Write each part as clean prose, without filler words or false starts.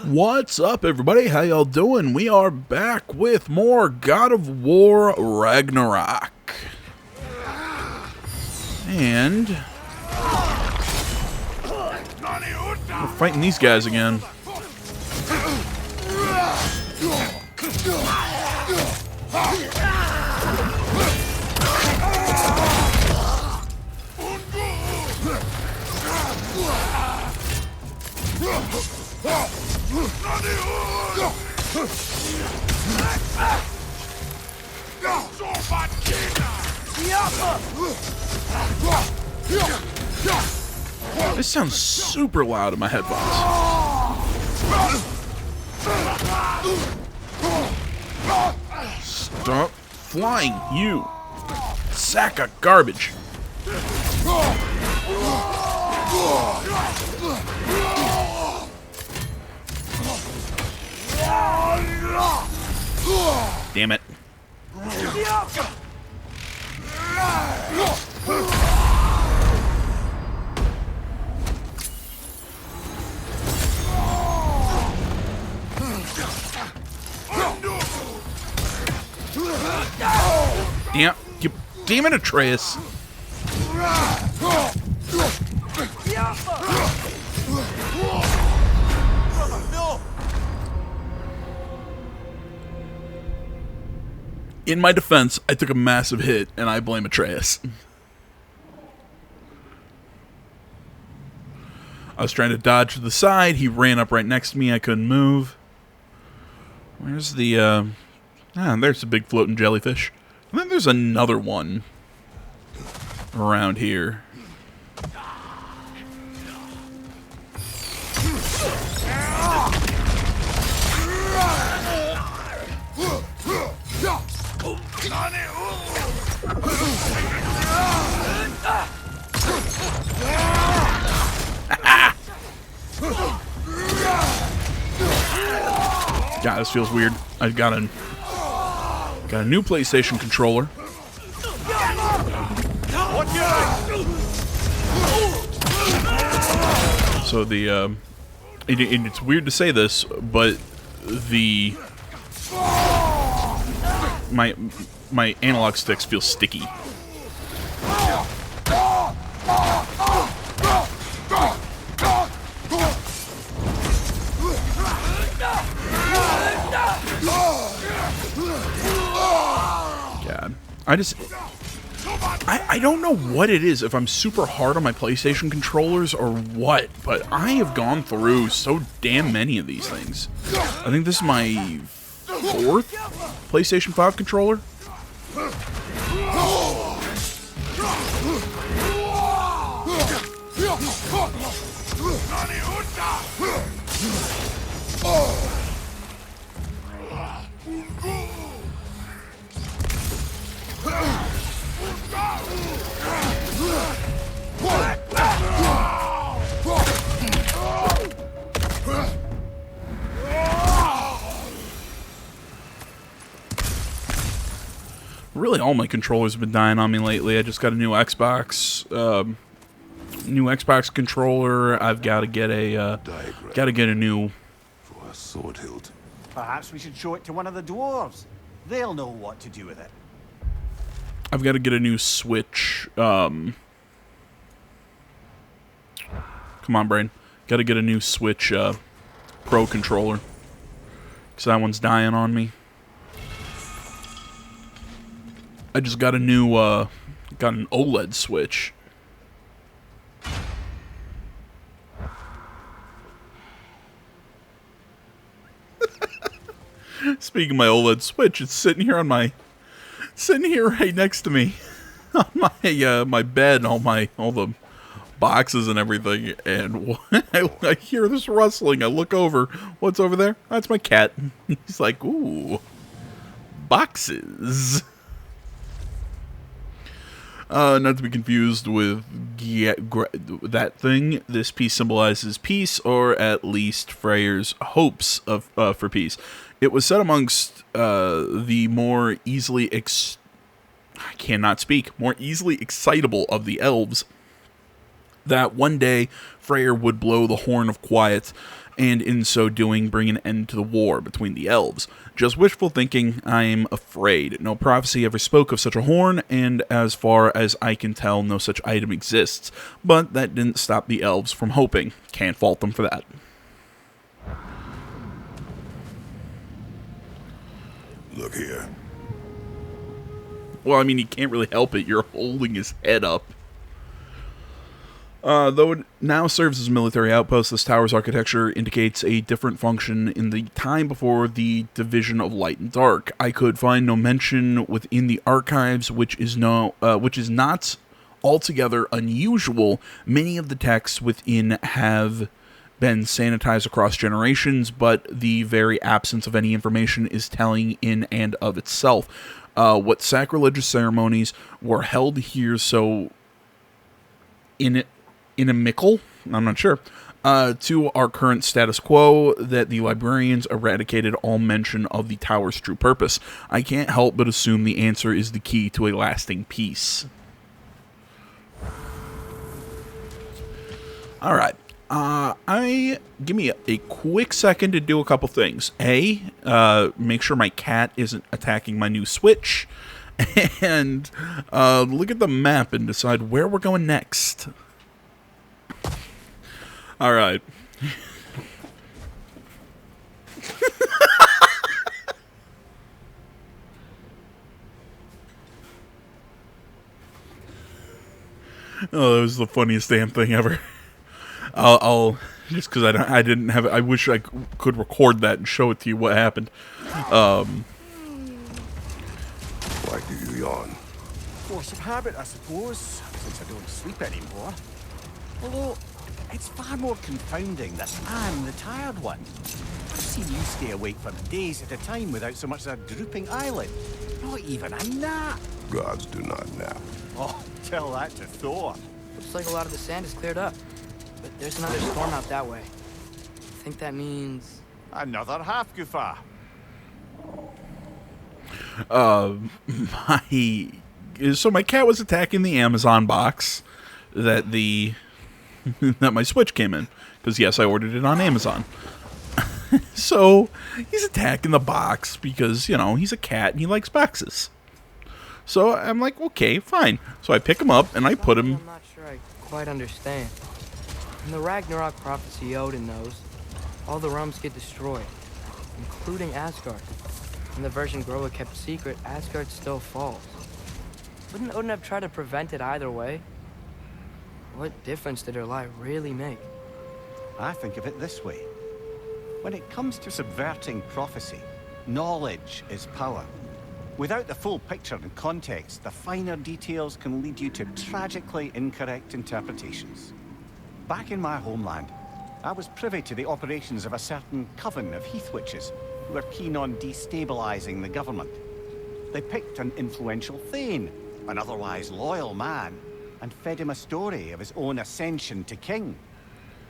What's up, everybody? How y'all doing? We are back with more God of War Ragnarok. And we're fighting these guys again. This sounds super loud in my headphones. Stop flying, you sack of garbage. Damn it. Damn it, Atreus. In my defense, I took a massive hit, and I blame Atreus. I was trying to dodge to the side. He ran up right next to me. I couldn't move. Where's the, there's the big floating jellyfish. And then there's another one around here. God, this feels weird. I got a new PlayStation controller. So it's weird to say this, but my analog sticks feel sticky. God, I don't know what it is, if I'm super hard on my PlayStation controllers or what, but I have gone through so damn many of these things. I think this is my fourth PlayStation 5 controller. Really, all my controllers have been dying on me lately. I just got a new Xbox controller. I've got to get a new. For a sword hilt. Perhaps we should show it to one of the dwarves. They'll know what to do with it. I've got to get a new Switch. Come on, brain. Got to get a new Switch Pro controller, because that one's dying on me. I just got a new, got an OLED Switch. Speaking of my OLED Switch, it's sitting here right next to me on my my bed, all the boxes and everything. And I hear this rustling. I look over. What's over there? That's my cat. He's like, "Ooh, boxes." Not to be confused with that thing. This piece symbolizes peace, or at least Freyr's hopes for peace. It was said amongst the more easily more easily excitable of the elves that one day Freyr would blow the horn of quiet, and in so doing bring an end to the war between the elves. Just wishful thinking, I'm afraid. No prophecy ever spoke of such a horn, and as far as I can tell, no such item exists. But that didn't stop the elves from hoping. Can't fault them for that. Look here. Well, I mean, you can't really help it. You're holding his head up. Though it now serves as a military outpost, this tower's architecture indicates a different function in the time before the division of light and dark. I could find no mention within the archives, which is not altogether unusual. Many of the texts within have been sanitized across generations, but the very absence of any information is telling in and of itself. What sacrilegious ceremonies were held here so inimical, I'm not sure, to our current status quo, that the librarians eradicated all mention of the tower's true purpose. I can't help but assume the answer is the key to a lasting peace. Alright. Give me a quick second to do a couple things. Make sure my cat isn't attacking my new Switch, and look at the map and decide where we're going next. All right. Oh, that was the funniest damn thing ever. I'll just because I didn't have it. I wish I could record that and show it to you what happened. Why do you yawn? Force of habit, I suppose, since I don't sleep anymore. Although, it's far more confounding that I'm the tired one. I've seen you stay awake for days at a time without so much as a drooping eyelid. Not even a nap. Gods do not nap. Oh, tell that to Thor. Looks like a lot of the sand is cleared up. But there's another storm out that way. I think that means... Another half goofa. My cat was attacking the Amazon box that that my Switch came in, because yes, I ordered it on Amazon. So he's attacking the box because, you know, he's a cat and he likes boxes. So I'm like, okay, fine. So I pick him up and I put him. I'm not sure I quite understand. In the Ragnarok prophecy Odin knows, all the realms get destroyed, including Asgard. In the version Groa kept secret, Asgard still falls. Wouldn't Odin have tried to prevent it either way? What difference did her lie really make? I think of it this way. When it comes to subverting prophecy, knowledge is power. Without the full picture and context, the finer details can lead you to tragically incorrect interpretations. Back in my homeland, I was privy to the operations of a certain coven of heath witches who were keen on destabilizing the government. They picked an influential thane, an otherwise loyal man, and fed him a story of his own ascension to king.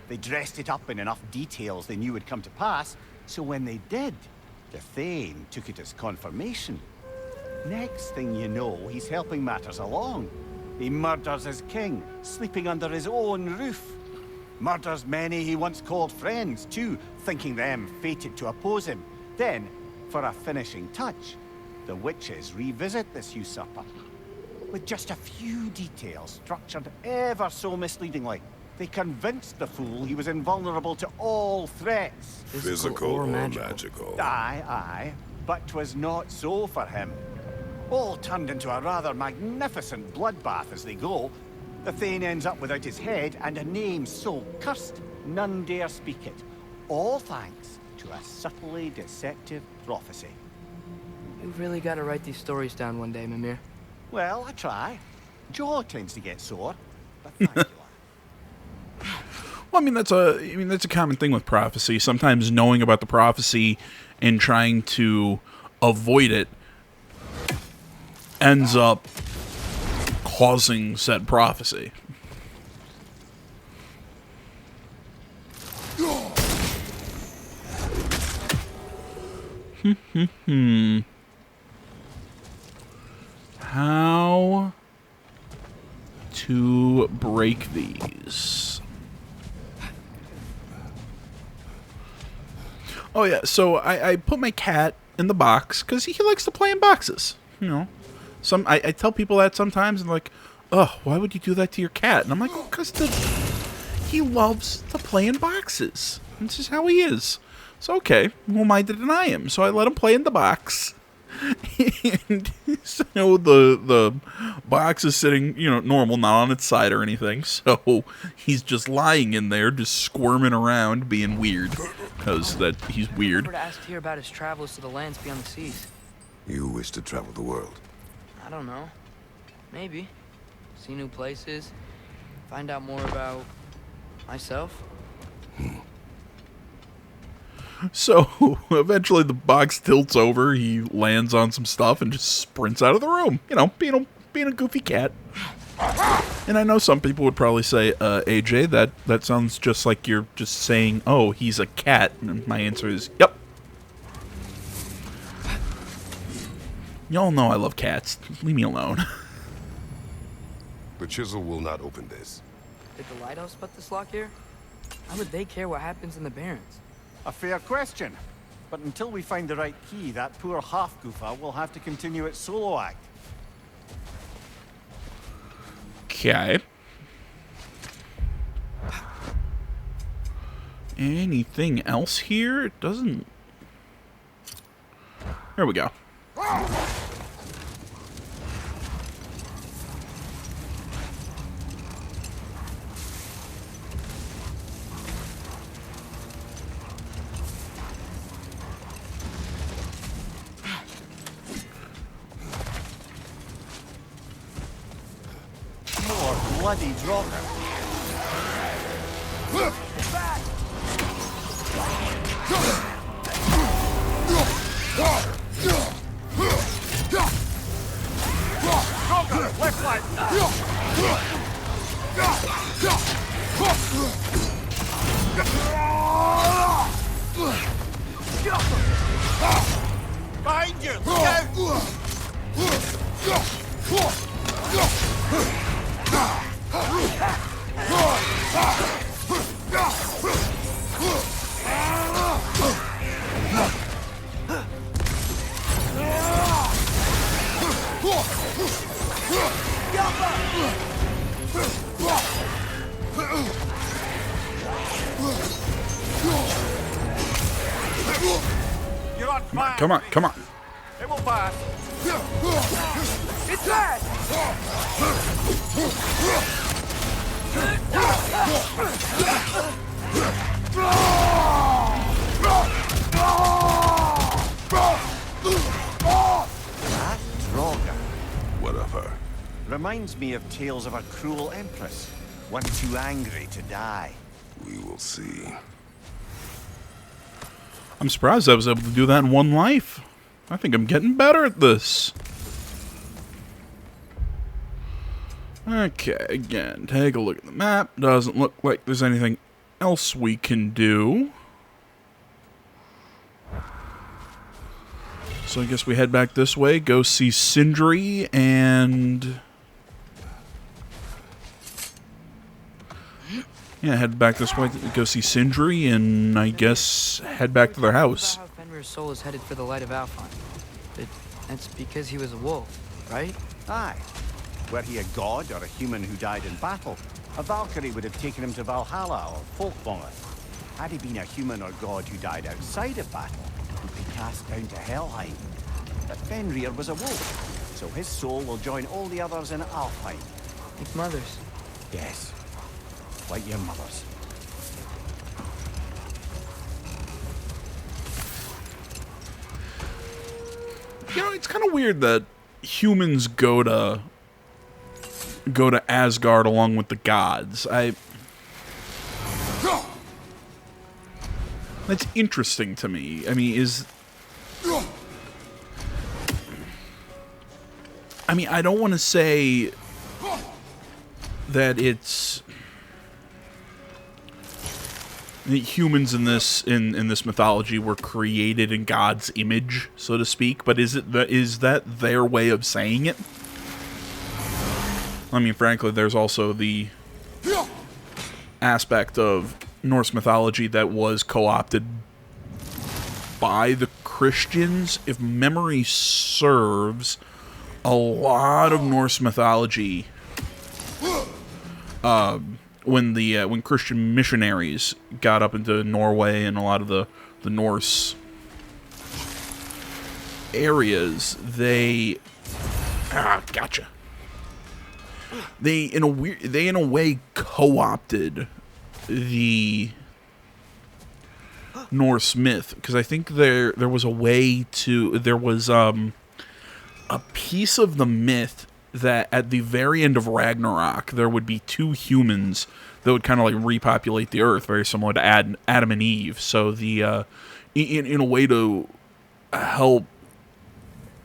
They dressed it up in enough details they knew would come to pass, so when they did, the thane took it as confirmation. Next thing you know, he's helping matters along. He murders his king, sleeping under his own roof. Murders many he once called friends, too, thinking them fated to oppose him. Then, for a finishing touch, the witches revisit this usurper. With just a few details structured ever so misleadingly, they convinced the fool he was invulnerable to all threats. Physical or magical? Aye, but 'twas not so for him. All turned into a rather magnificent bloodbath as they go. The thane ends up without his head and a name so cursed none dare speak it. All thanks to a subtly deceptive prophecy. You've really got to write these stories down one day, Mimir. Well, I try. Jaw tends to get sore, but thank you. Well, I mean that's a common thing with prophecy. Sometimes knowing about the prophecy and trying to avoid it ends up causing said prophecy. How to break these? Oh yeah, so I put my cat in the box because he likes to play in boxes. You know, I tell people that sometimes and like, oh, why would you do that to your cat? And I'm like, oh, because he loves to play in boxes. This is how he is. So okay, who am I to deny him? So I let him play in the box. And so the box is sitting, you know, normal, not on its side or anything. So he's just lying in there, just squirming around, being weird, because that he's weird. I asked to hear about his travels to the lands beyond the seas. You wish to travel the world. I don't know. Maybe. See new places. Find out more about myself. So eventually the box tilts over, he lands on some stuff and just sprints out of the room. You know, being a goofy cat. And I know some people would probably say, AJ, that sounds just like you're just saying, oh, he's a cat. And my answer is, yep. Y'all know I love cats. Leave me alone. The chisel will not open this. Did the lighthouse put this lock here? How would they care what happens in the Barrens? A fair question. But until we find the right key, that poor half-goofer will have to continue its solo act. Okay. Anything else here? It doesn't... There we go. More bloody Draugr. Draugr, left flank. Behind you! Go! You're on fire. Come on, come on. It will pass. It's bad! That Draugr What of her? reminds me of tales of a cruel empress, one too angry to die. We will see. I'm surprised I was able to do that in one life. I think I'm getting better at this. Okay, again, take a look at the map. Doesn't look like there's anything else we can do. So I guess we head back this way, go see Sindri, and... yeah, head back this way, go see Sindri, and I guess head back to their house. How Fenrir's soul is headed for the light of Alfheim. But that's because he was a wolf, right? Aye. Were he a god or a human who died in battle, a Valkyrie would have taken him to Valhalla or Folkvangr. Had he been a human or god who died outside of battle, he'd be cast down to Helheim. But Fenrir was a wolf, so his soul will join all the others in Alfheim. Like mothers. Yes, like your mothers. You know, it's kind of weird that humans go to Asgard along with the gods. That's interesting to me. I mean, I don't want to say that it's that humans in this mythology were created in God's image, so to speak, but is that their way of saying it? I mean, frankly, there's also the aspect of Norse mythology that was co-opted by the Christians, if memory serves, a lot of Norse mythology. When Christian missionaries got up into Norway and a lot of the Norse areas, they gotcha. They in a way co-opted the Norse myth, because I think there was a piece of the myth that at the very end of Ragnarok there would be two humans that would kind of like repopulate the earth, very similar to Adam and Eve. So the in a way to help,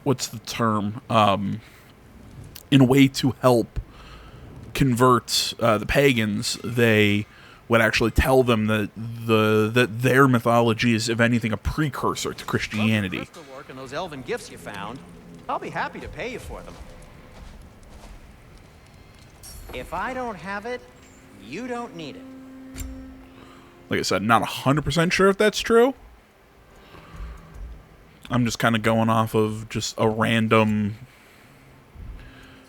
what's the term? In a way to help convert the pagans, they would actually tell them that their mythology is, if anything, a precursor to Christianity. Well, the crystal work and those elven gifts you found, I'll be happy to pay you for them. If I don't have it, you don't need it. Like I said, not 100% sure if that's true. I'm just kind of going off of just a random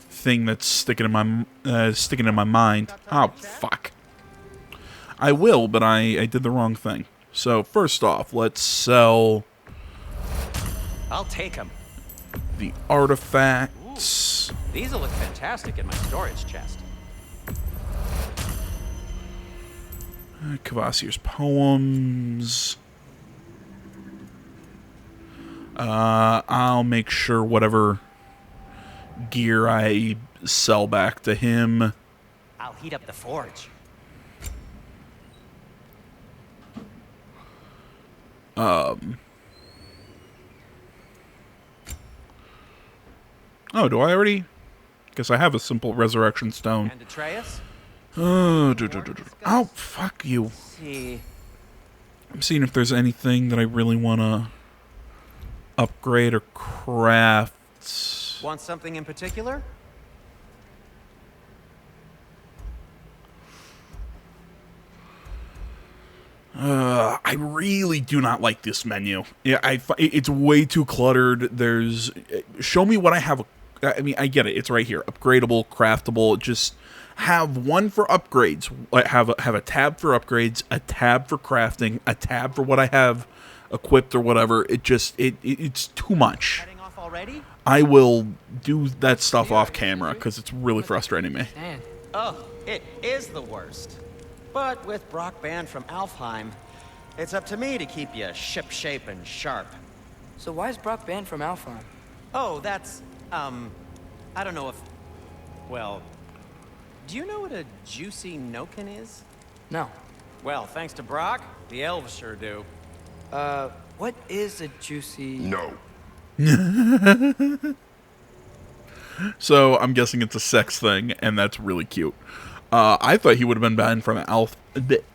thing that's sticking in my mind. Oh, fuck. I will, but I did the wrong thing. So, first off, let's sell... I'll take them. The artifacts. Ooh, these'll look fantastic in my storage chest. Kvasir's poems. I'll make sure whatever gear I sell back to him. I'll heat up the forge. Oh, do I already? Guess I have a simple resurrection stone. And Atreus? Oh, fuck you. See. I'm seeing if there's anything that I really want to upgrade or craft. Want something in particular? I really do not like this menu. Yeah, it's way too cluttered. Show me what I have. I mean, I get it. It's right here. Upgradable, craftable. Just have one for upgrades. Have a tab for upgrades, a tab for crafting, a tab for what I have equipped or whatever. It's too much. Heading off already? I will do that stuff off camera because it's really frustrating me. Oh, it is the worst. But with Brock banned from Alfheim, it's up to me to keep you ship-shape and sharp. So why is Brock banned from Alfheim? Oh, that's, I don't know if... Well, do you know what a juicy Noken is? No. Well, thanks to Brock, the elves sure do. What is a juicy... No. So I'm guessing it's a sex thing, and that's really cute. I thought he would have been banned from bit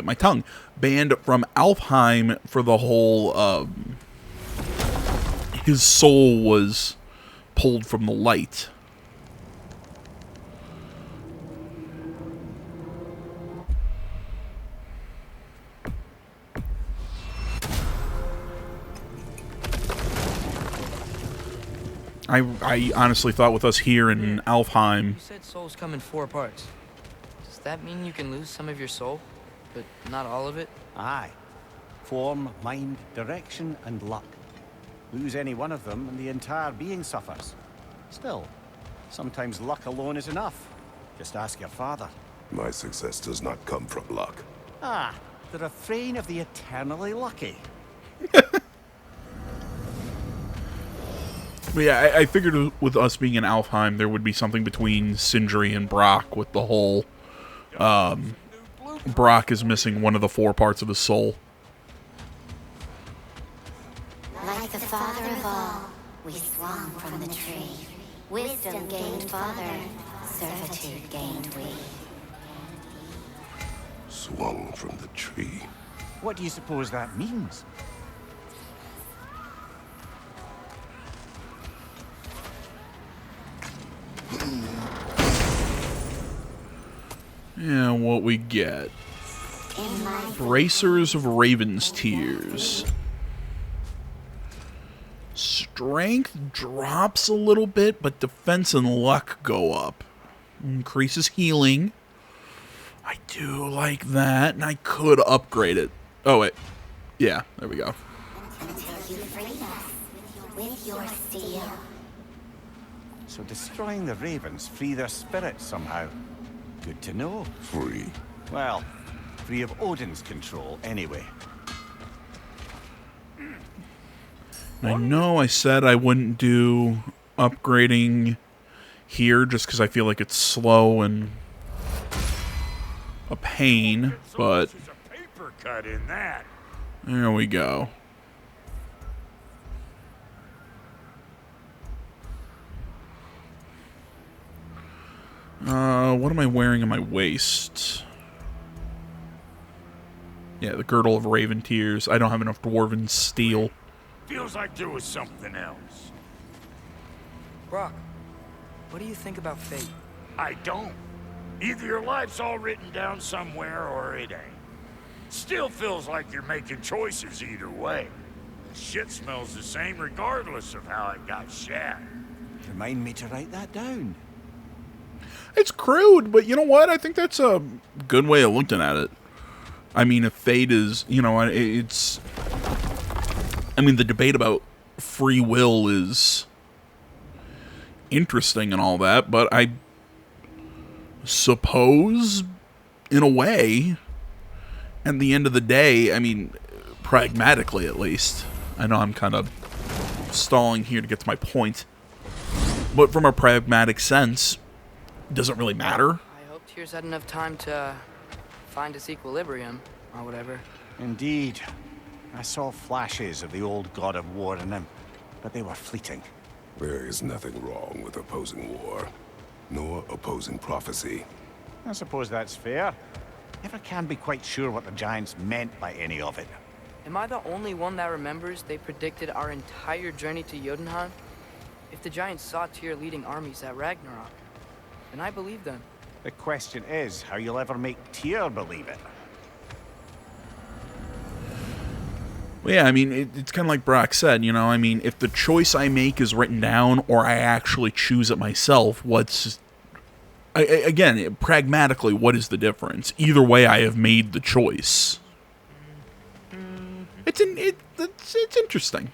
my tongue. Banned from Alfheim for the whole, his soul was pulled from the light. I honestly thought with us here in Alfheim... You said souls come in 4 parts. Does that mean you can lose some of your soul, but not all of it? Aye. Form, mind, direction, and luck. Lose any one of them and the entire being suffers. Still, sometimes luck alone is enough. Just ask your father. My success does not come from luck. Ah, the refrain of the eternally lucky. But yeah, I figured with us being in Alfheim, there would be something between Sindri and Brock with the whole... Brock is missing one of the 4 parts of his soul. Like the father of all, we swung from the tree. Wisdom gained father, servitude gained we. Swung from the tree. What do you suppose that means? Yeah, what we get. Bracers of Raven's Tears. strength drops a little bit, but defense and luck go up. Increases healing. I do like that, and I could upgrade it. Oh, wait. Yeah, there we go. Until you free us with your steel. So destroying the ravens free their spirits somehow. Good to know. Free. Well, free of Odin's control, anyway. And I know I said I wouldn't do upgrading here just because I feel like it's slow and a pain, but There's a paper cut in that. there we go. What am I wearing on my waist? Yeah, the girdle of raven tears. I don't have enough dwarven steel. Feels like there was something else. Brock, what do you think about fate? I don't. Either your life's all written down somewhere or it ain't. Still feels like you're making choices either way. Shit smells the same regardless of how it got shattered. Remind me to write that down. It's crude, but you know what? I think that's a good way of looking at it. I mean, if fate is, you know, it's... I mean, the debate about free will is interesting and all that, but I suppose, in a way, at the end of the day, I mean, pragmatically at least, I know I'm kind of stalling here to get to my point, but from a pragmatic sense, it doesn't really matter. I hope Tears had enough time to find its equilibrium, or whatever. Indeed. I saw flashes of the old God of War in him, but they were fleeting. There is nothing wrong with opposing war, nor opposing prophecy. I suppose that's fair. Never can be quite sure what the Giants meant by any of it. Am I the only one that remembers they predicted our entire journey to Jotunheim? If the Giants saw Tyr leading armies at Ragnarok, then I believe them. The question is how you'll ever make Tyr believe it. Well, yeah, I mean, it's kind of like Brock said, you know, I mean, if the choice I make is written down or I actually choose it myself, again, pragmatically, what is the difference? Either way, I have made the choice. It's interesting.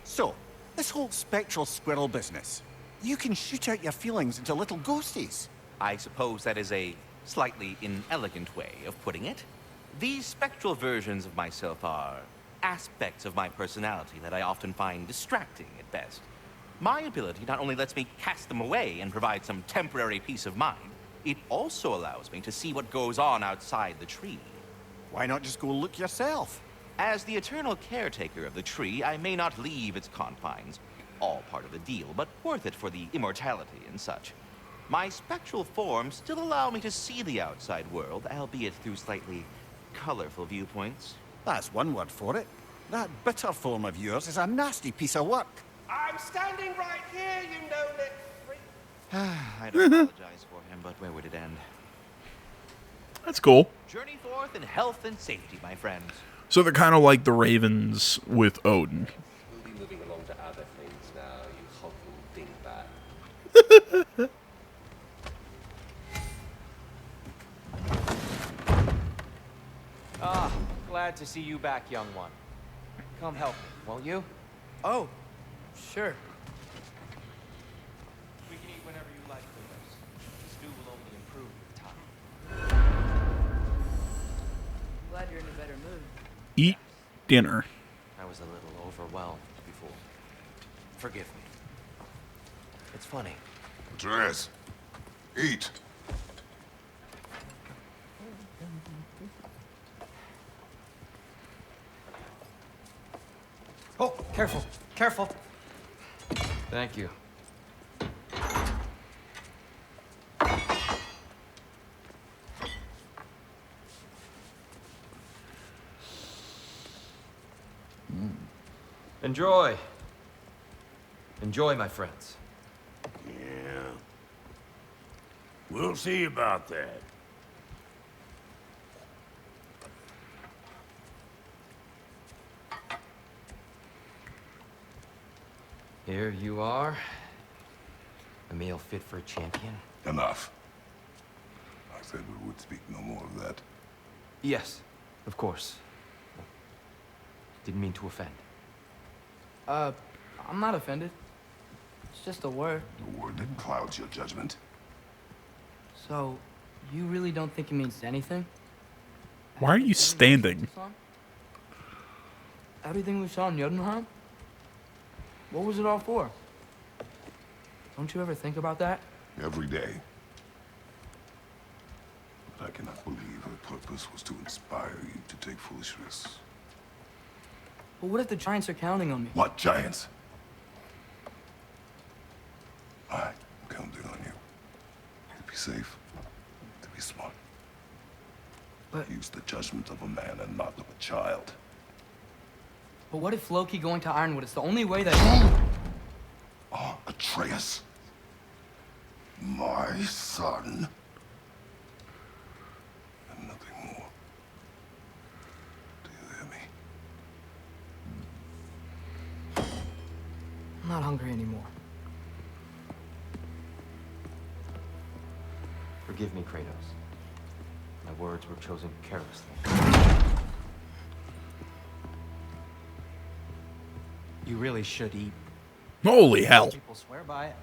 So, this whole spectral squirrel business. You can shoot out your feelings into little ghosties. I suppose that is a slightly inelegant way of putting it. These spectral versions of myself are aspects of my personality that I often find distracting at best. My ability not only lets me cast them away and provide some temporary peace of mind, it also allows me to see what goes on outside the tree. Why not just go look yourself? As the eternal caretaker of the tree, I may not leave its confines. All part of the deal, but worth it for the immortality and such. My spectral forms still allow me to see the outside world, albeit through slightly colorful viewpoints. That's one word for it. That bitter form of yours is a nasty piece of work. I'm standing right here, you no-lit freak. I don't apologize for him, but where would it end? That's cool. Journey forth in health and safety, my friends. So they're kind of like the Ravens with Odin. We'll be moving along to other things now, you hobble dingbat. Ah, glad to see you back, young one. Come help me, won't you? Oh, sure. We can eat whenever you like, Kratos. The stew will only improve with time. Glad you're in a better mood. Eat dinner. I was a little overwhelmed before. Forgive me. It's funny. Dress. Eat. Oh, careful, careful. Thank you. Enjoy. Enjoy, my friends. Yeah. We'll see about that. Here you are. A meal fit for a champion. Enough. I said we would speak no more of that. Yes, of course. Didn't mean to offend. I'm not offended. It's just a word. The word that clouds your judgment. So, you really don't think it means anything? Why are you standing? Everything we saw in Jotunheim? What was it all for? Don't you ever think about that? Every day. But I cannot believe her purpose was to inspire you to take foolish risks. But what if the giants are counting on me? What giants? I'm counting on you. To be safe. To be smart. But- Use the judgment of a man and not of a child. But what if Loki going to Ironwood is the only way that... Oh, Atreus. My son. And nothing more. Do you hear me? I'm not hungry anymore. Forgive me, Kratos. My words were chosen carelessly. You really should eat. Holy hell. People swear by it.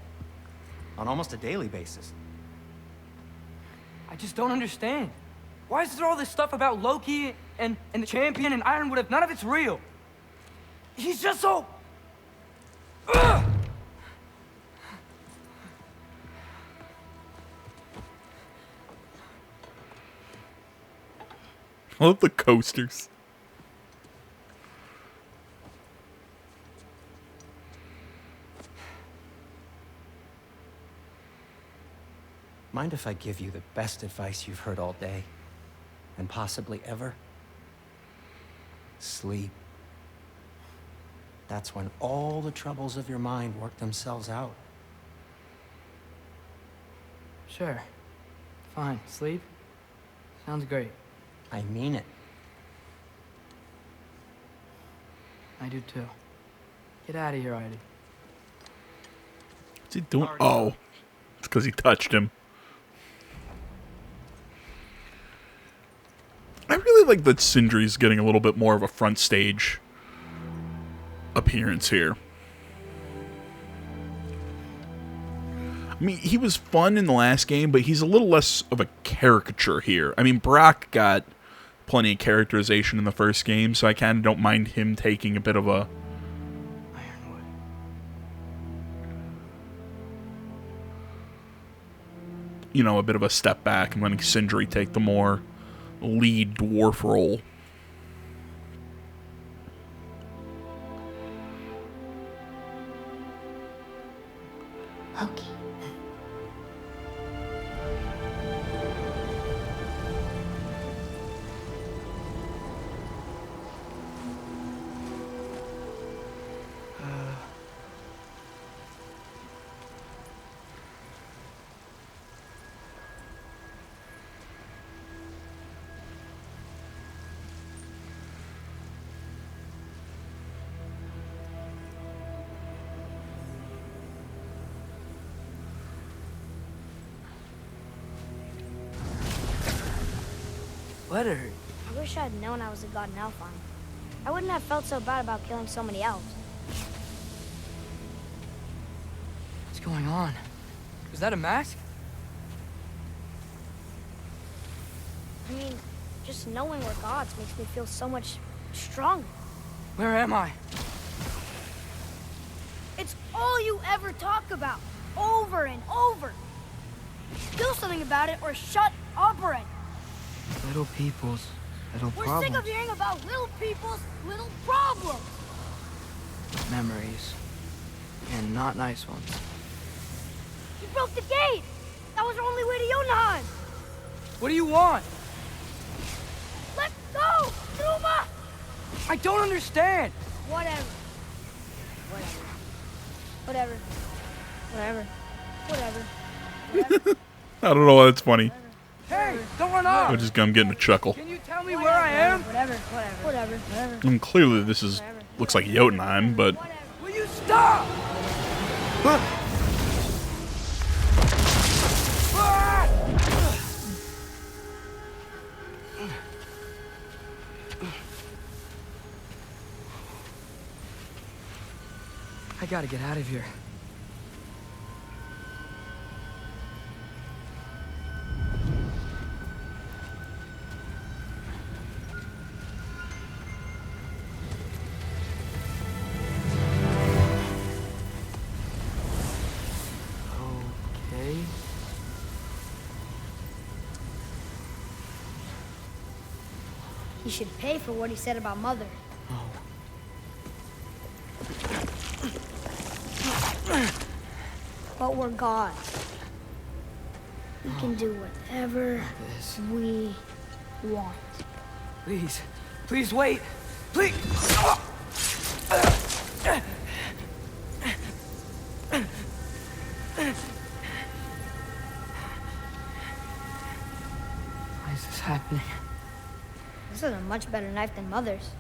On almost a daily basis. I just don't understand. Why is there all this stuff about Loki and the champion and Ironwood if none of it's real? He's just so... Ugh! I love the coasters. Mind if I give you the best advice you've heard all day? And possibly ever? Sleep. That's when all the troubles of your mind work themselves out. Sure. Fine. Sleep? Sounds great. I mean it. I do too. Get out of here, Heidi. What's he doing? Oh. It's because he touched him. I really like that Sindri's getting a little bit more of a front stage appearance here. I mean, he was fun in the last game, but he's a little less of a caricature here. I mean, Brock got plenty of characterization in the first game, so I kind of don't mind him taking a bit of a... Ironwood. You know, a bit of a step back and letting Sindri take the more lead dwarf role. Loki. What hurt? I wish I had known I was a god in Alfheim. I wouldn't have felt so bad about killing so many elves. What's going on? Was that a mask? I mean, just knowing we're gods makes me feel so much stronger. Where am I? It's all you ever talk about, over and over. Do something about it or shut up already. Little people's little We're problems. sick of hearing about little people's little problems. Memories. And not nice ones. You broke the gate. That was our only way to Jotunheim. What do you want? Let's go, Numa. I don't understand. Whatever. Whatever. Whatever. Whatever. Whatever. I don't know why that's funny. Hey, don't run off. I'm getting a chuckle. Can you tell me where I am? Whatever. Whatever. Whatever. I mean, clearly this is looks like Jotunheim, but Will you stop? I gotta get out of here. Okay. He should pay for what he said about Mother. But we're gods. We can do whatever we want. Please. Please wait. Please. Why is this happening? This is a much better knife than Mother's.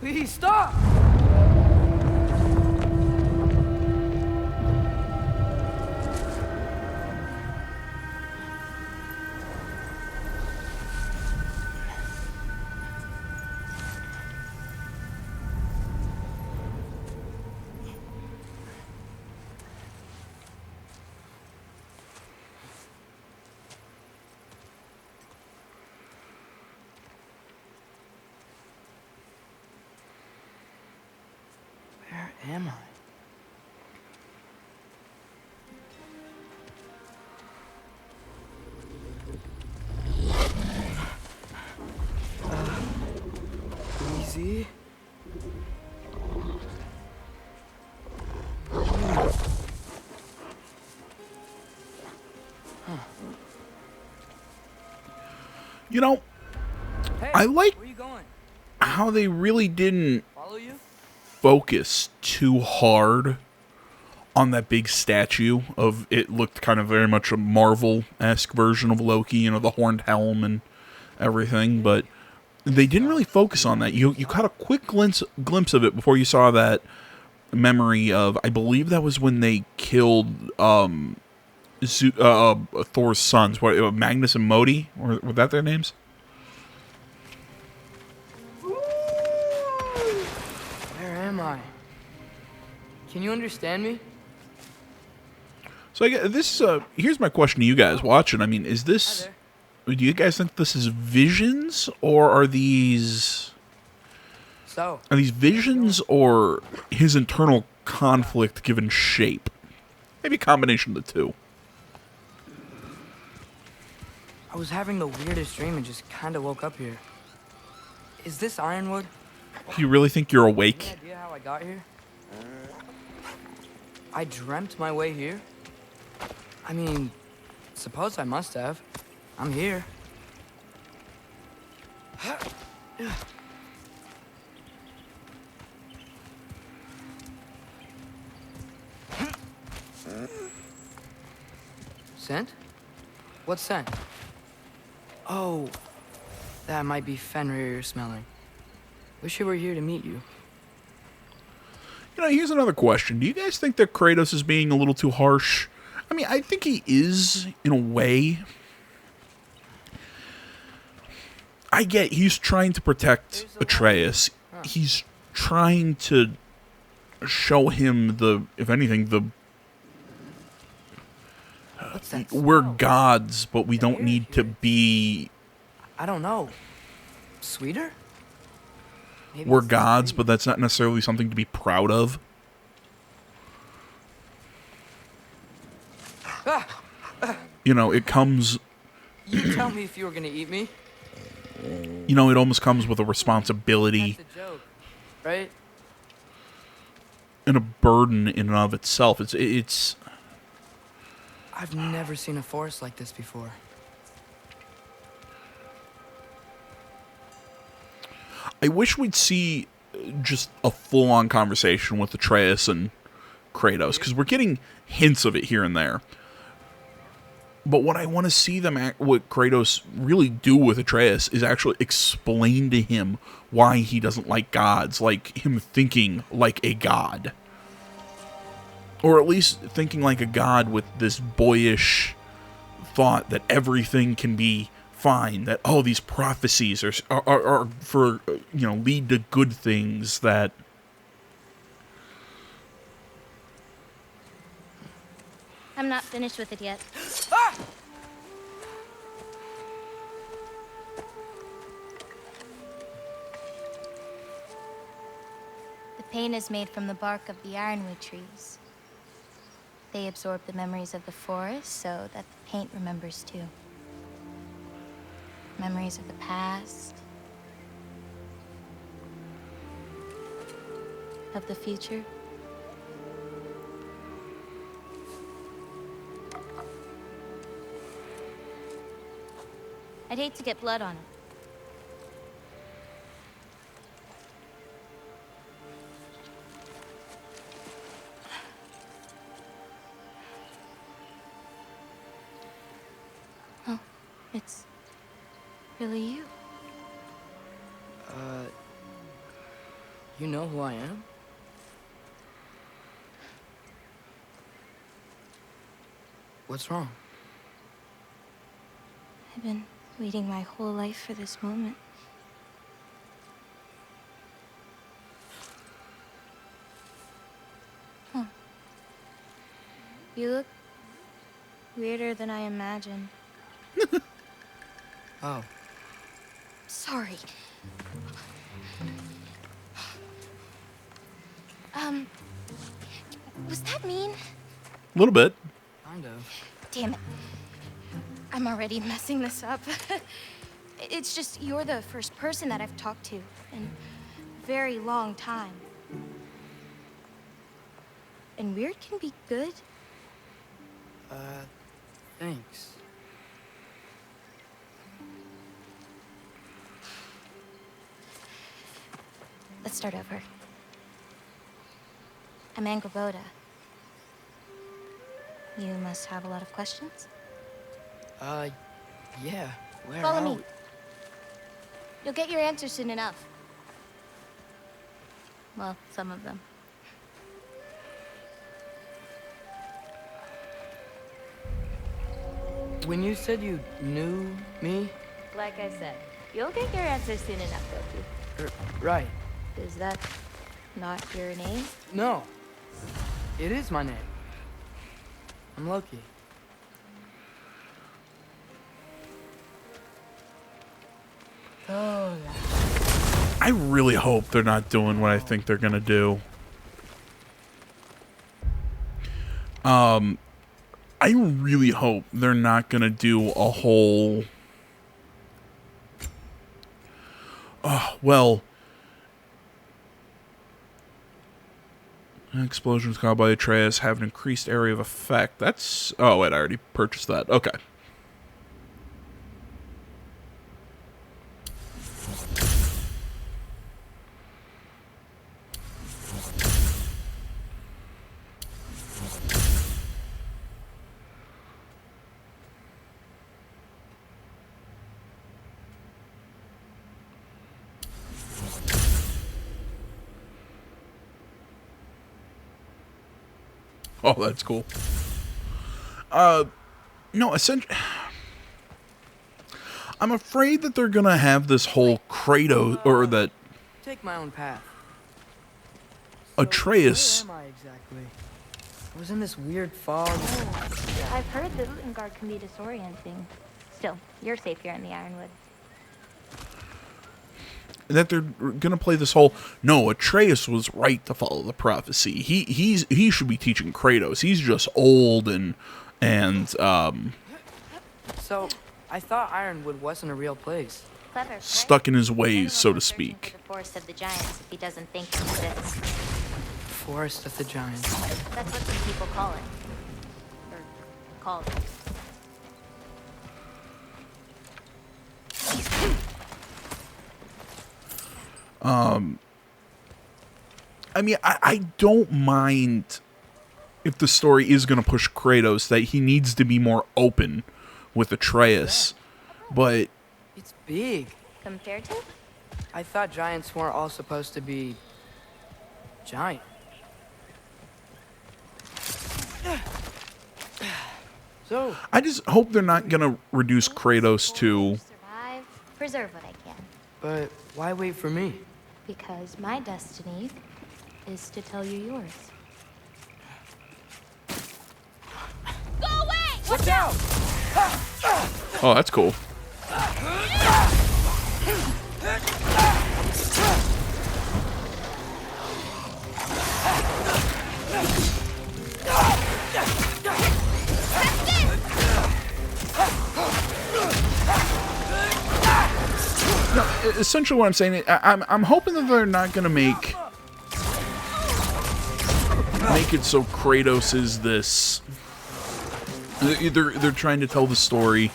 Please stop! Where am I? Easy. You know, Hey, I like where you going? how they really didn't Follow you? focus too hard on that big statue of it. Looked kind of very much a Marvel-esque version of Loki, you know, the horned helm and everything, but they didn't really focus on that. You caught a quick glimpse of it before you saw that memory of, I believe that was when they killed Thor's sons, what, Magnus and Modi, or were that their names? Where am I? Can you understand me? So I guess this here's my question to you guys watching. I mean, is this? Do you guys think this is visions, or are these visions, or his internal conflict given shape? Maybe a combination of the two. I was having the weirdest dream and just kind of woke up here. Is this Ironwood? Do you really think you're Any awake? idea how I got here? I dreamt my way here? I mean, suppose I must have. I'm here. Scent? What scent? Oh, that might be Fenrir you're smelling. Wish I were here to meet you. You know, here's another question. Do you guys think that Kratos is being a little too harsh? I mean, I think he is, in a way. I get he's trying to protect Atreus. He's trying to show him the, if anything, the... we're gods, but we don't need to be... I don't know. Sweeter? Maybe We're it's gods, sweet. but that's not necessarily something to be proud of. You know, it comes... You tell me if you were gonna eat me. You know, it almost comes with a responsibility That's a joke, right? and a burden in and of itself. It's I've never seen a forest like this before. I wish we'd see just a full-on conversation with Atreus and Kratos, because we're getting hints of it here and there. But what I want to see what Kratos really do with Atreus is actually explain to him why he doesn't like gods, like him thinking like a god. or at least thinking like a god with this boyish thought that everything can be fine, that all these prophecies are for, you know, lead to good things, that I'm not finished with it yet. The paint is made from the bark of the Ironwood trees. They absorb the memories of the forest so that the paint remembers too. Memories of the past, of the future. I'd hate to get blood on it. Oh, it's really you. You know who I am? What's wrong? I've been waiting my whole life for this moment. Huh. You look weirder than I imagined. Oh. Sorry. Was that mean? a little bit. Kind of. Damn it. I'm already messing this up. It's just you're the first person that I've talked to in a very long time. And weird can be good. Thanks. Let's start over. I'm Angoboda. You must have a lot of questions? Yeah. Where Follow are me. we? You'll get your answers soon enough. Well, some of them. When you said you knew me? Like I said, you'll get your answers soon enough, Goki. Right. Is that not your name? No. It is my name. I'm Loki. Oh, I really hope they're not doing what I think they're gonna do. I really hope they're not gonna do a whole... Oh, well... Explosions caused by Atreus have an increased area of effect. That's... Oh, wait, I already purchased that. Okay. Oh, that's cool. No, essentially... I'm afraid that they're gonna have this whole Kratos, or that take my own path. Atreus... Where am I exactly? I was in this weird fog. I've heard that Utengard can be disorienting. Still, you're safe here in the Ironwood. That they're gonna play this whole, no, Atreus was right to follow the prophecy. He should be teaching Kratos. He's just old and So, I thought Ironwood wasn't a real place. Clever, stuck in his ways, so to speak. The Forest of the Giants if he doesn't think it exists. Forest of the Giants. That's what some people call it. Or called it. I mean, I don't mind if the story is going to push Kratos, that he needs to be more open with Atreus, but... It's big. Compared to? I thought giants weren't all supposed to be... giant. So, I just hope they're not gonna reduce Kratos to. Survive, preserve what I can. but why wait for me? Because my destiny is to tell you yours. Go away! Watch out! Oh, that's cool. No, essentially what I'm saying, I'm hoping that they're not gonna make it so Kratos is this. They're trying to tell the story.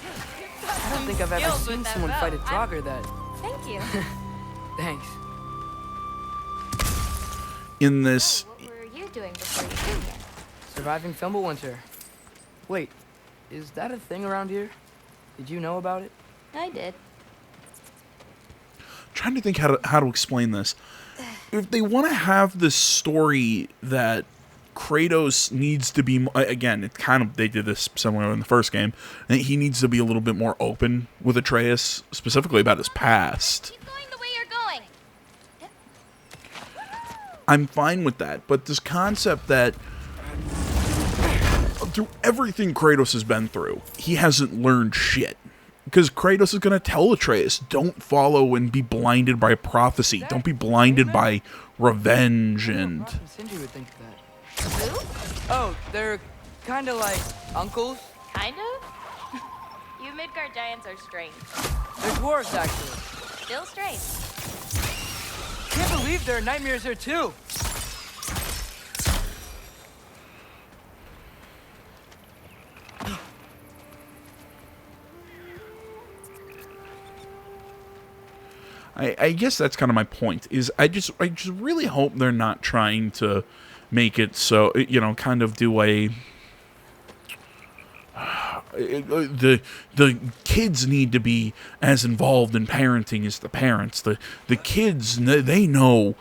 I don't think I've ever seen someone fight a Draugr that... Thank you. Thanks. In this, What were you doing before you came here? Surviving Fimbulwinter. Wait, is that a thing around here? Did you know about it? I did. trying to think how to explain this. If they want to have this story that Kratos needs to be, again, it kind of, they did this similar in the first game, and he needs to be a little bit more open with Atreus, specifically about his past. Keep going the way you're going. I'm fine with that, but this concept that through everything Kratos has been through, he hasn't learned shit. Because Kratos is going to tell Atreus, don't follow and be blinded by prophecy. Don't be blinded by revenge and... Sindri would think that. Who? Oh, they're kind of like uncles. Kind of? You Midgard giants are strange. They're dwarves, actually. Still strange. Can't believe there are nightmares here, too. I guess that's kind of my point, is I just really hope they're not trying to make it so, you know, kind of do a... The kids need to be as involved in parenting as the parents. The kids, they know,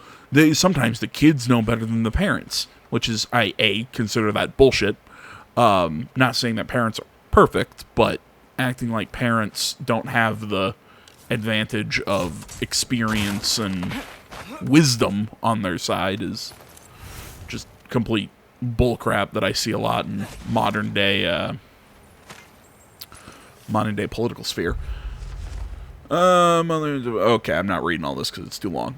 sometimes the kids know better than the parents, which is, I consider that bullshit. Not saying that parents are perfect, but acting like parents don't have the advantage of experience and wisdom on their side is just complete bullcrap that I see a lot in modern day political sphere. Okay, I'm not reading all this because it's too long.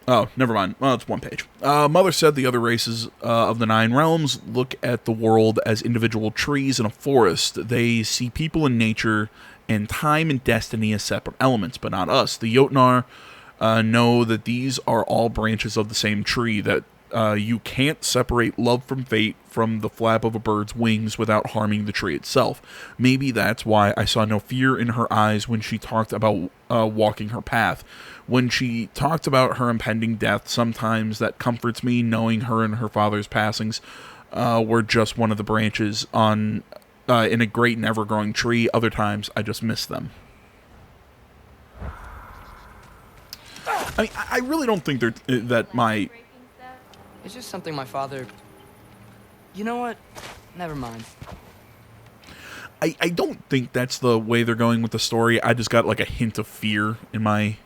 Oh, never mind. Well, it's one page. Mother said the other races of the Nine Realms look at the world as individual trees in a forest. They see people in nature and time and destiny as separate elements, but not us. The Jotnar know that these are all branches of the same tree, that you can't separate love from fate from the flap of a bird's wings without harming the tree itself. Maybe that's why I saw no fear in her eyes when she talked about walking her path. When she talked about her impending death, sometimes that comforts me, knowing her and her father's passings were just one of the branches on in a great and ever-growing tree. Other times, I just miss them. I mean, I really don't think that my... It's just something my father... You know what? Never mind. I don't think that's the way they're going with the story. I just got like a hint of fear in my...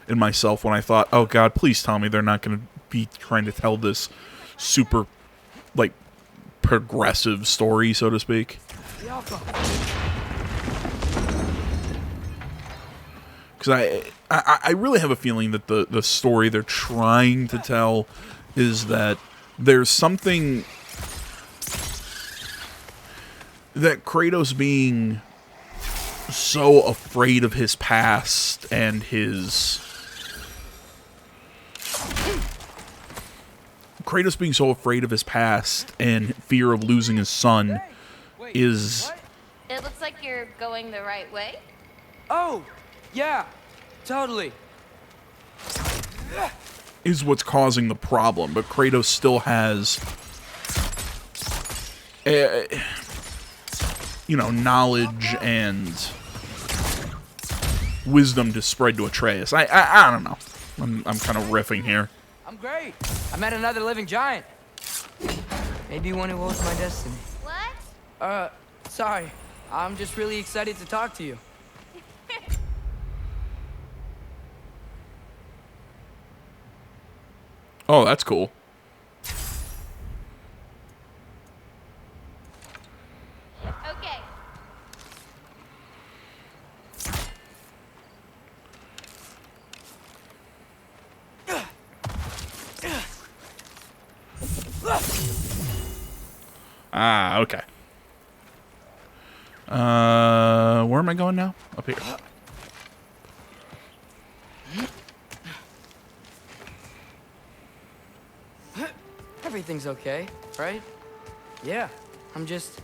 in myself when I thought, oh god, please tell me they're not going to be trying to tell this super, like, progressive story, so to speak. Because I really have a feeling that the story they're trying to tell is that there's something that Kratos being so afraid of his past and his... Kratos being so afraid of his past and fear of losing his son is... It looks like you're going the right way. Oh, yeah, totally. Is what's causing the problem, but Kratos still has... you know, knowledge and wisdom to spread to Atreus. I don't know. I'm kind of riffing here. I'm great. I met another living giant. Maybe one who holds my destiny. What? Sorry. I'm just really excited to talk to you. Oh, that's cool. Okay. Ah, okay. Where am I going now? Up here. Everything's okay, right? Yeah, I'm just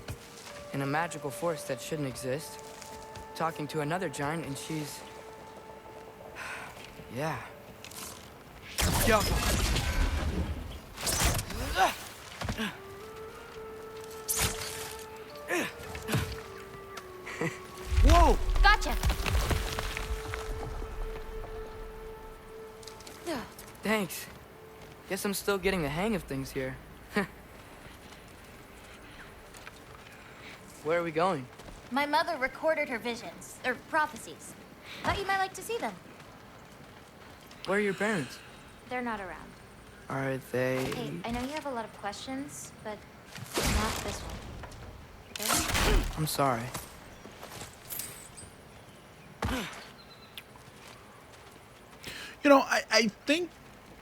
in a magical force that shouldn't exist. Talking to another giant and she's... yeah. Yo. Whoa! Gotcha. Thanks. Guess I'm still getting the hang of things here. Where are we going? My mother recorded her visions, or prophecies. Thought you might like to see them. Where are your parents? They're not around. Are they... Hey, I know you have a lot of questions, but not this one. Okay? I'm sorry. You know, I think,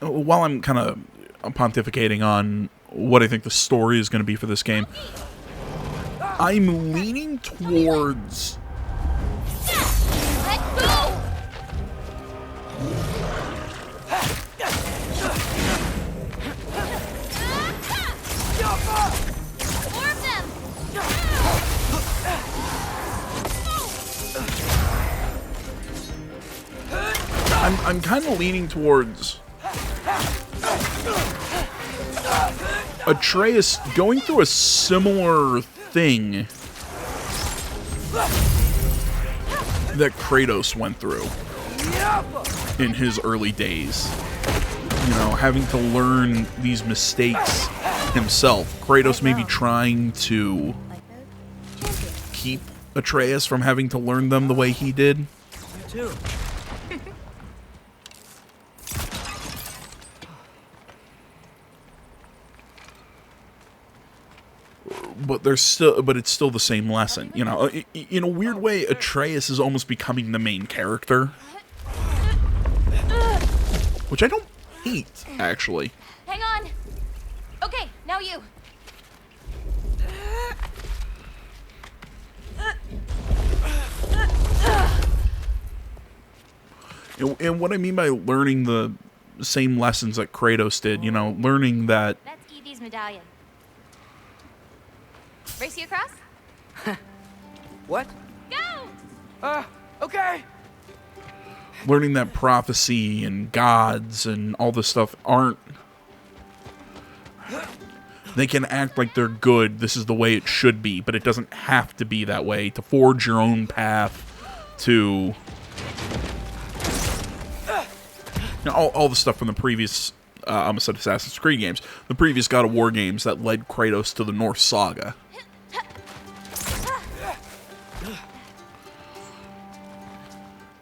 while I'm kind of pontificating on what I think the story is going to be for this game, I'm leaning towards... Let go! More of them! I'm kind of leaning towards Atreus going through a similar thing that Kratos went through in his early days. You know, having to learn these mistakes himself. Kratos maybe trying to keep Atreus from having to learn them the way he did. You too. But it's still the same lesson, you know. In a weird way, Atreus is almost becoming the main character, which I don't hate, actually. Hang on. Okay, now you. And what I mean by learning the same lessons that Kratos did, you know, learning that... That's Evie's medallion. Race you across? What? Go! Okay. Learning that prophecy and gods and all this stuff aren't... They can act like they're good, this is the way it should be, but it doesn't have to be that way. To forge your own path, to... You know, all the stuff from the previous, I almost said Assassin's Creed games, the previous God of War games that led Kratos to the Norse saga.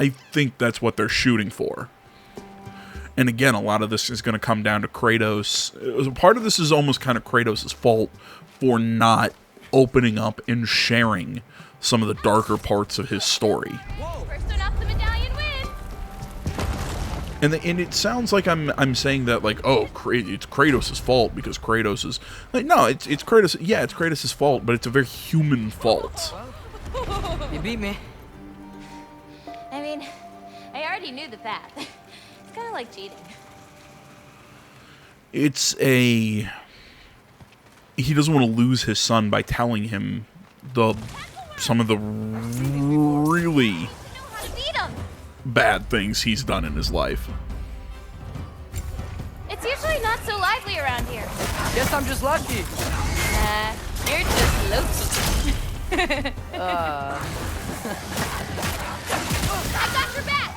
I think that's what they're shooting for. And again, a lot of this is going to come down to Kratos. Part of this is almost kind of Kratos' fault for not opening up and sharing some of the darker parts of his story. First one off the medallion wins. And it sounds like I'm saying that, like, oh, it's Kratos' fault because Kratos is... Like, no, it's Kratos... Yeah, it's Kratos' fault, but it's a very human fault. You beat me. I mean, I already knew the path. It's kind of like cheating. It's a... He doesn't want to lose his son by telling him some of the really bad things he's done in his life. It's usually not so lively around here. Guess I'm just lucky. You're just low-key. I got your back!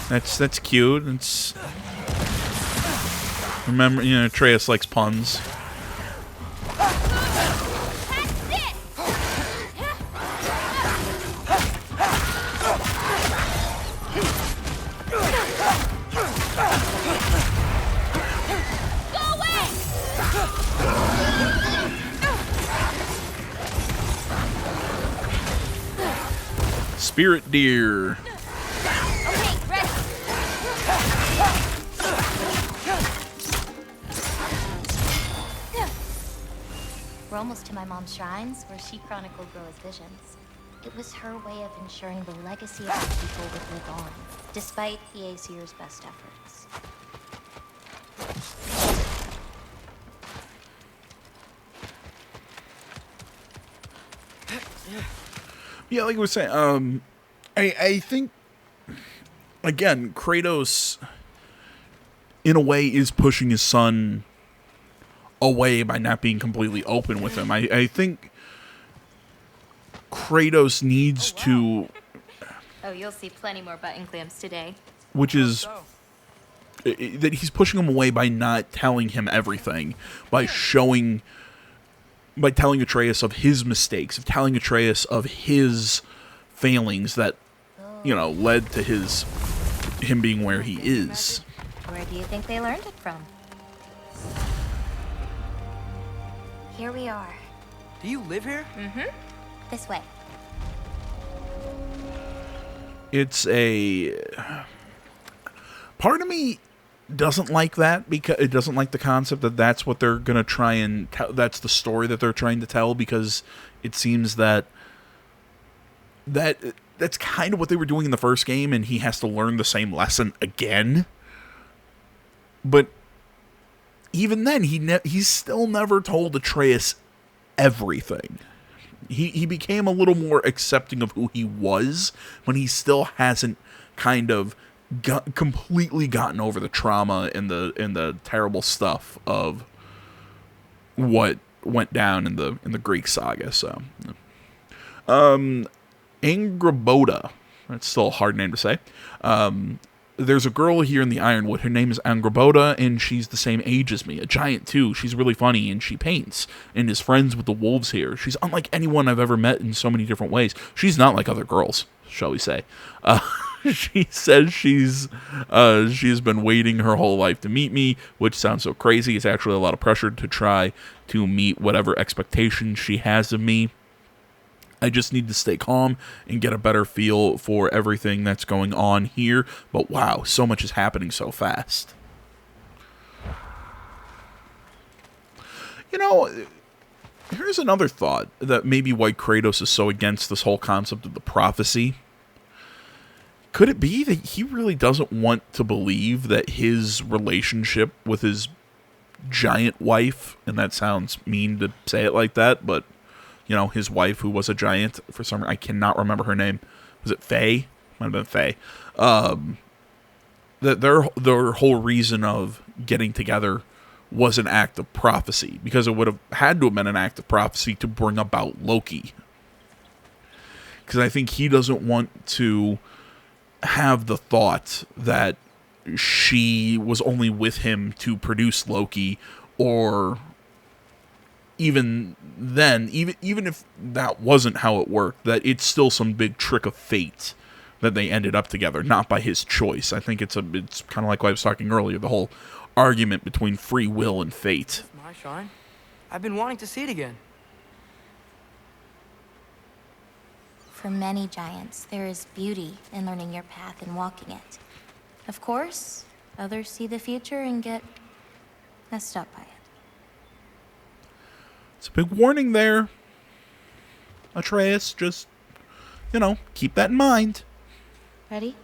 That's cute. It's... Remember, you know, Atreus likes puns. spirit deer. Okay, ready. We're almost to my mom's shrines, where she chronicled Groa's visions. It was her way of ensuring the legacy of the people would live on, despite the Aesir's best efforts. Yeah, like I was saying, I think, again, Kratos, in a way, is pushing his son away by not being completely open with him. I think Kratos needs to... Oh, you'll see plenty more button clamps today. Which is... that he's pushing him away by not telling him everything, by telling Atreus of his mistakes, of telling Atreus of his failings that, you know, led to him being where he is. Where do you think they learned it from? Here we are. Do you live here? Mm-hmm. This way. It's a... Part of me doesn't like that, because it doesn't like the concept that that's what they're going to try and tell, that's the story that they're trying to tell, because it seems that's kind of what they were doing in the first game, and he has to learn the same lesson again. But even then, he's still never told Atreus everything. He became a little more accepting of who he was, when he still hasn't kind of completely gotten over the trauma and the terrible stuff of what went down in the Greek saga. So, Angrboda, that's still a hard name to say. There's a girl here in the Ironwood. Her name is Angrboda, and she's the same age as me. A giant, too. She's really funny, and she paints, and is friends with the wolves here. She's unlike anyone I've ever met in so many different ways. She's not like other girls, shall we say. She says she's been waiting her whole life to meet me, which sounds so crazy. It's actually a lot of pressure to try to meet whatever expectations she has of me. I just need to stay calm and get a better feel for everything that's going on here. But wow, so much is happening so fast. You know, here's another thought that maybe why Kratos is so against this whole concept of the prophecy. Could it be that he really doesn't want to believe that his relationship with his giant wife, and that sounds mean to say it like that, but you know, his wife, who was a giant, for some reason, I cannot remember her name. Was it Faye? Might have been Faye. That their whole reason of getting together was an act of prophecy, because it would have had to have been an act of prophecy to bring about Loki. Because I think he doesn't want to have the thought that she was only with him to produce Loki, or even then, even if that wasn't how it worked, that it's still some big trick of fate that they ended up together, not by his choice. I think it's kind of like what I was talking earlier, the whole argument between free will and fate. My shrine. I've been wanting to see it again. For many giants, there is beauty in learning your path and walking it. Of course, others see the future and get messed up by it. It's a big warning there, Atreus. Just, you know, keep that in mind. Ready?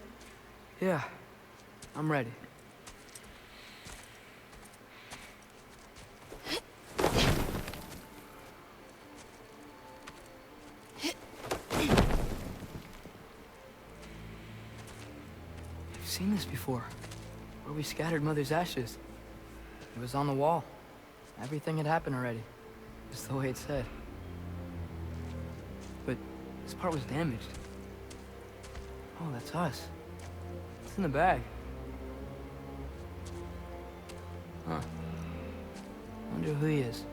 Yeah, I'm ready. I've seen this before, where we scattered Mother's ashes. It was on the wall. Everything had happened already. Just the way it said. But this part was damaged. Oh, that's us. It's in the bag. Huh. Wonder who he is.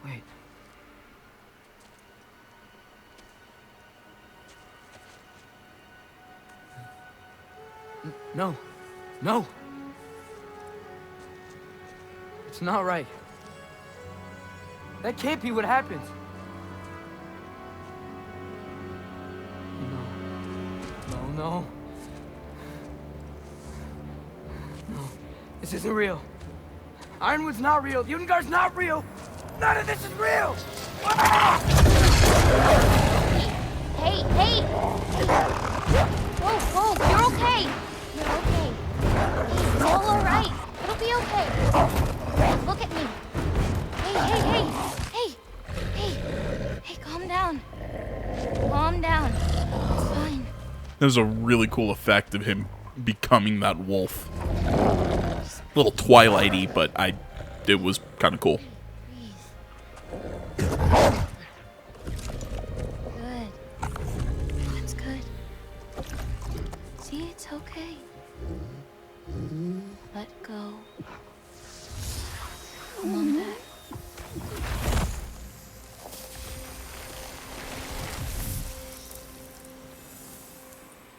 Wait. No. No! It's not right. That can't be what happened. No. No. This isn't real. Ironwood's not real. Ungar's not real. None of this is real! Ah! Hey, hey! Whoa, whoa, you're okay. You're okay. It's all right. It'll be okay. Look at me. Hey, calm down. Calm down. It's fine. There's a really cool effect of him becoming that wolf. A little Twilighty, but it was kind of cool. Good. That's good. See, it's okay. Let go. Come on back.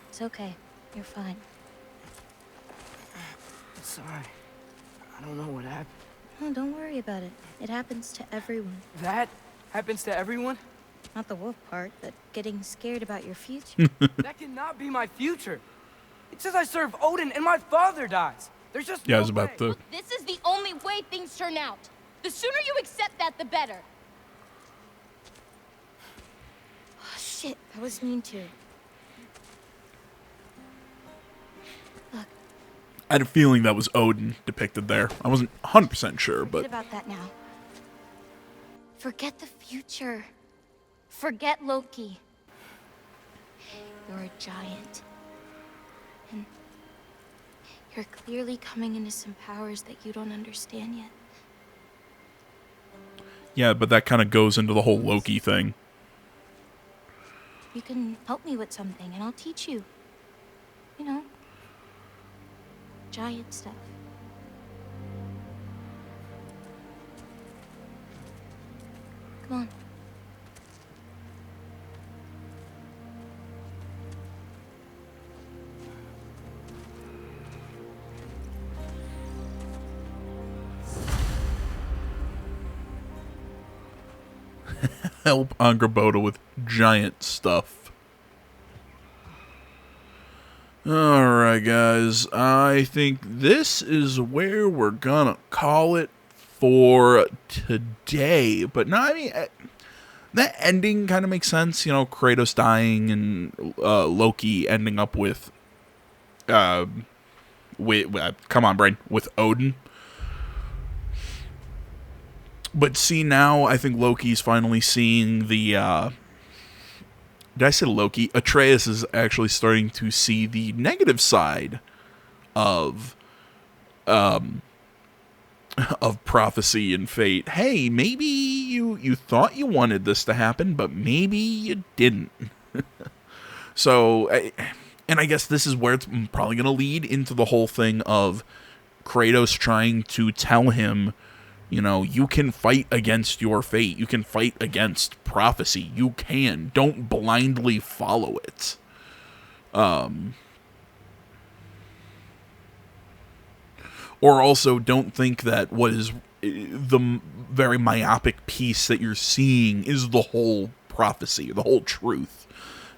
It's okay. You're fine. Sorry. I don't know what happened. No, don't worry about it. It happens to everyone. That happens to everyone? Not the wolf part, but getting scared about your future. That cannot be my future. It says I serve Odin and my father dies. There's just Yeah, I no was about way. to. Look, this is the only way things turn out. The sooner you accept that, the better. Oh, shit, that was mean too. Look. I had a feeling that was Odin depicted there. I wasn't 100% sure, Forget but about that now. Forget the future. Forget Loki. You're a giant. And you're clearly coming into some powers that you don't understand yet. yeah, but that kind of goes into the whole Loki thing. You can help me with something and I'll teach you. You know, giant stuff. Come on. Help Angrboda with giant stuff. Alright, guys. I think this is where we're gonna call it for today. But no, I mean, that ending kind of makes sense. You know, Kratos dying and Loki ending up with come on, brain, with Odin. But see, now I think Loki's finally seeing the, did I say Loki? Atreus is actually starting to see the negative side of prophecy and fate. Hey, maybe you thought you wanted this to happen, but maybe you didn't. So, and I guess this is where it's probably going to lead into the whole thing of Kratos trying to tell him, you know, you can fight against your fate. You can fight against prophecy. You can. Don't blindly follow it. Or also don't think that what is the very myopic piece that you're seeing is the whole prophecy, the whole truth.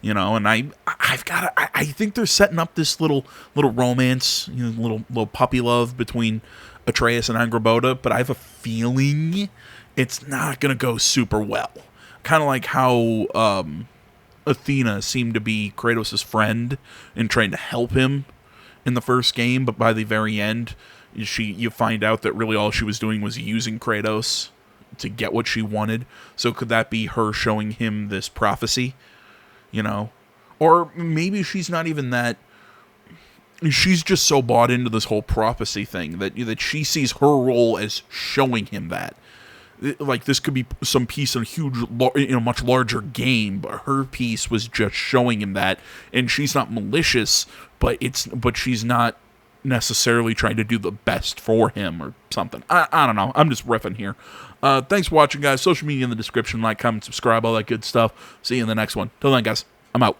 You know, and I think they're setting up this little romance, you know, little puppy love between Atreus and Angrboda, but I have a feeling it's not going to go super well. Kind of like how Athena seemed to be Kratos' friend and trying to help him in the first game, but by the very end, you find out that really all she was doing was using Kratos to get what she wanted. So could that be her showing him this prophecy? You know? Or maybe she's not even that. She's just so bought into this whole prophecy thing that she sees her role as showing him that. Like, this could be some piece of a huge, much larger game, but her piece was just showing him that, and she's not malicious, but she's not necessarily trying to do the best for him or something. I don't know. I'm just riffing here. Thanks for watching, guys. Social media in the description. Like, comment, subscribe, all that good stuff. See you in the next one. Till then, guys, I'm out.